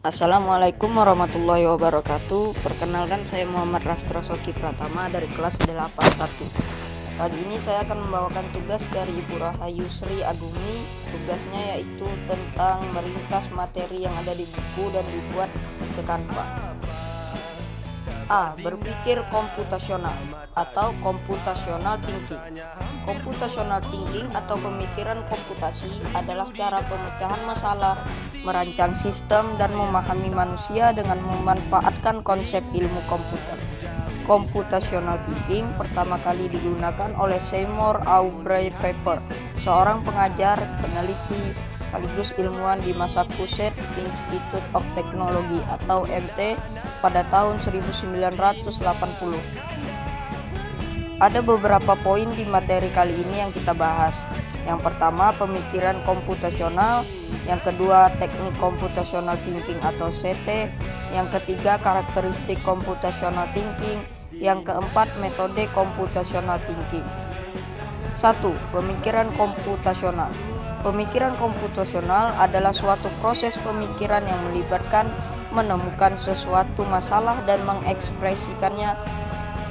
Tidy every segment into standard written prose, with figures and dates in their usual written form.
Assalamualaikum warahmatullahi wabarakatuh. Perkenalkan, saya Muhammad Rastro Soki Pratama dari kelas 81. Kali ini saya akan membawakan tugas dari Ibu Rahayu Sri Agumi. Tugasnya yaitu tentang meringkas materi yang ada di buku dan dibuat ke Canva. A. Berpikir komputasional atau computational thinking. Computational thinking atau pemikiran komputasi adalah cara pemecahan masalah, merancang sistem, dan memahami manusia dengan memanfaatkan konsep ilmu komputer. Computational thinking pertama kali digunakan oleh Seymour Aubrey Pepper, seorang pengajar, peneliti, sekaligus ilmuwan di Massachusetts Institute of Technology atau MT pada tahun 1980. Ada beberapa poin di materi kali ini yang kita bahas. Yang pertama, pemikiran komputasional. Yang kedua, teknik computational thinking atau CT. Yang ketiga, karakteristik computational thinking. Yang keempat, metode computational thinking. 1. Pemikiran komputasional. Pemikiran komputasional adalah suatu proses pemikiran yang melibatkan menemukan sesuatu masalah dan mengekspresikannya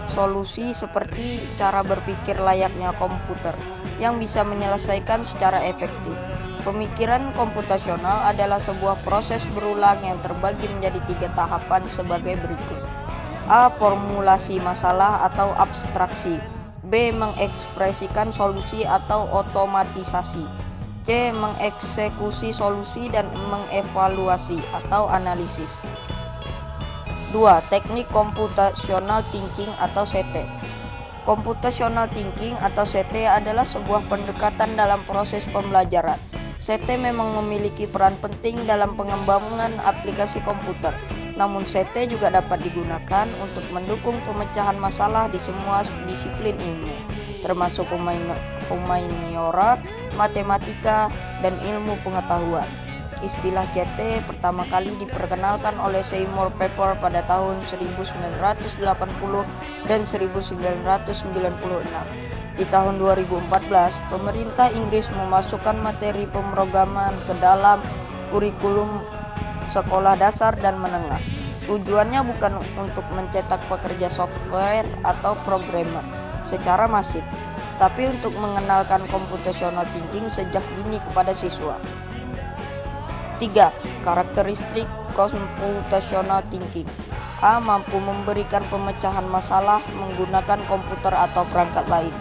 solusi seperti cara berpikir layaknya komputer yang bisa menyelesaikan secara efektif. Pemikiran komputasional adalah sebuah proses berulang yang terbagi menjadi 3 tahapan sebagai berikut. A. Formulasi masalah atau abstraksi. B. Mengekspresikan solusi atau otomatisasi. C. Mengeksekusi solusi dan mengevaluasi atau analisis. 2. Teknik computational thinking atau CT. Computational thinking atau CT adalah sebuah pendekatan dalam proses pembelajaran. CT memang memiliki peran penting dalam pengembangan aplikasi komputer. Namun CT juga dapat digunakan untuk mendukung pemecahan masalah di semua disiplin ilmu, termasuk humaniora, matematika, dan ilmu pengetahuan. Istilah CT pertama kali diperkenalkan oleh Seymour Pepper pada tahun 1980 dan 1996. Di tahun 2014, pemerintah Inggris memasukkan materi pemrograman ke dalam kurikulum sekolah dasar dan menengah. Tujuannya bukan untuk mencetak pekerja software atau programmer secara masif, tapi untuk mengenalkan computational thinking sejak dini kepada siswa. 3. Karakteristik computational thinking. A. Mampu memberikan pemecahan masalah menggunakan komputer atau perangkat lain.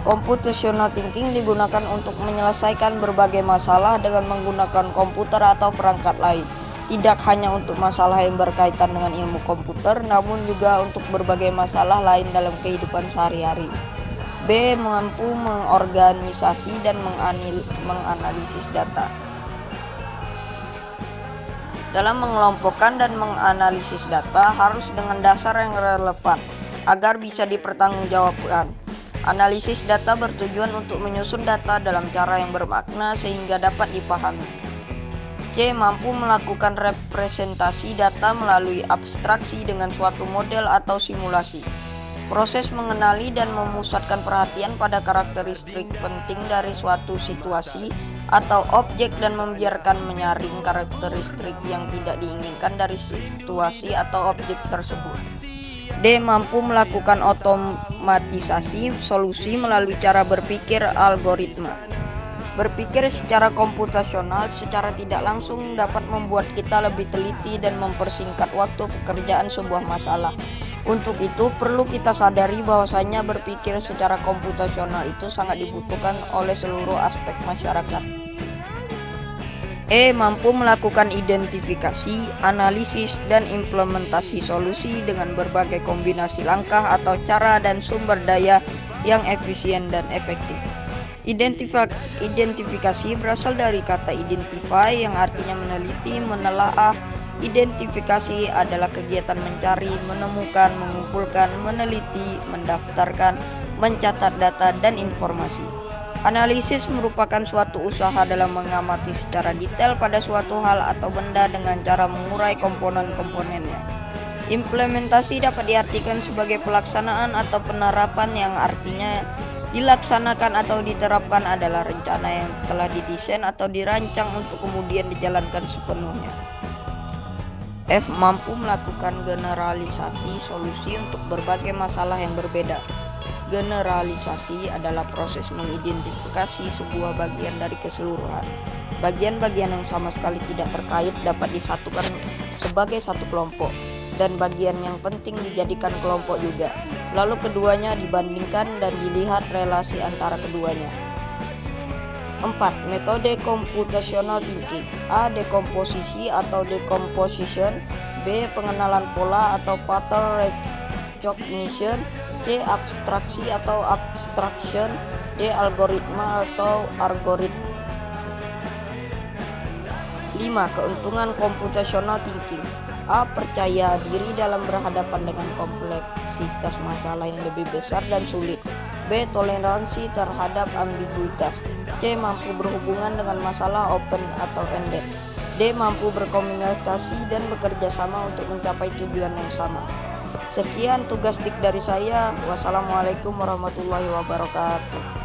Computational thinking digunakan untuk menyelesaikan berbagai masalah dengan menggunakan komputer atau perangkat lain. Tidak hanya untuk masalah yang berkaitan dengan ilmu komputer, namun juga untuk berbagai masalah lain dalam kehidupan sehari-hari. B. Mampu mengorganisasi dan menganalisis data. Dalam mengelompokkan dan menganalisis data harus dengan dasar yang relevan agar bisa dipertanggungjawabkan. Analisis data bertujuan untuk menyusun data dalam cara yang bermakna sehingga dapat dipahami. C. Mampu melakukan representasi data melalui abstraksi dengan suatu model atau simulasi. Proses mengenali dan memusatkan perhatian pada karakteristik penting dari suatu situasi atau objek dan membiarkan menyaring karakteristik yang tidak diinginkan dari situasi atau objek tersebut. D. Mampu melakukan otomatisasi solusi melalui cara berpikir algoritma. Berpikir secara komputasional secara tidak langsung dapat membuat kita lebih teliti dan mempersingkat waktu pekerjaan sebuah masalah. Untuk itu perlu kita sadari bahwasanya berpikir secara komputasional itu sangat dibutuhkan oleh seluruh aspek masyarakat. E. Mampu melakukan identifikasi, analisis, dan implementasi solusi dengan berbagai kombinasi langkah atau cara dan sumber daya yang efisien dan efektif. Identifikasi berasal dari kata identify yang artinya meneliti, menelaah. Identifikasi adalah kegiatan mencari, menemukan, mengumpulkan, meneliti, mendaftarkan, mencatat data dan informasi. Analisis merupakan suatu usaha dalam mengamati secara detail pada suatu hal atau benda dengan cara mengurai komponen-komponennya. Implementasi dapat diartikan sebagai pelaksanaan atau penerapan yang artinya dilaksanakan atau diterapkan adalah rencana yang telah didesain atau dirancang untuk kemudian dijalankan sepenuhnya. F. Mampu melakukan generalisasi solusi untuk berbagai masalah yang berbeda. Generalisasi adalah proses mengidentifikasi sebuah bagian dari keseluruhan. Bagian-bagian yang sama sekali tidak terkait dapat disatukan sebagai satu kelompok, dan bagian yang penting dijadikan kelompok juga. Lalu keduanya dibandingkan dan dilihat relasi antara keduanya. 4. Metode computational thinking. A. Dekomposisi atau decomposition. B. Pengenalan pola atau pattern recognition. C. Abstraksi atau abstraction. D. Algoritma atau algoritma. 5. Keuntungan computational thinking. A. Percaya diri dalam berhadapan dengan kompleksitas masalah yang lebih besar dan sulit. B. Toleransi terhadap ambiguitas. C. Mampu berhubungan dengan masalah open atau ended. D. Mampu berkomunikasi dan bekerja sama untuk mencapai tujuan yang sama. Sekian tugas dik dari saya. Wassalamualaikum warahmatullahi wabarakatuh.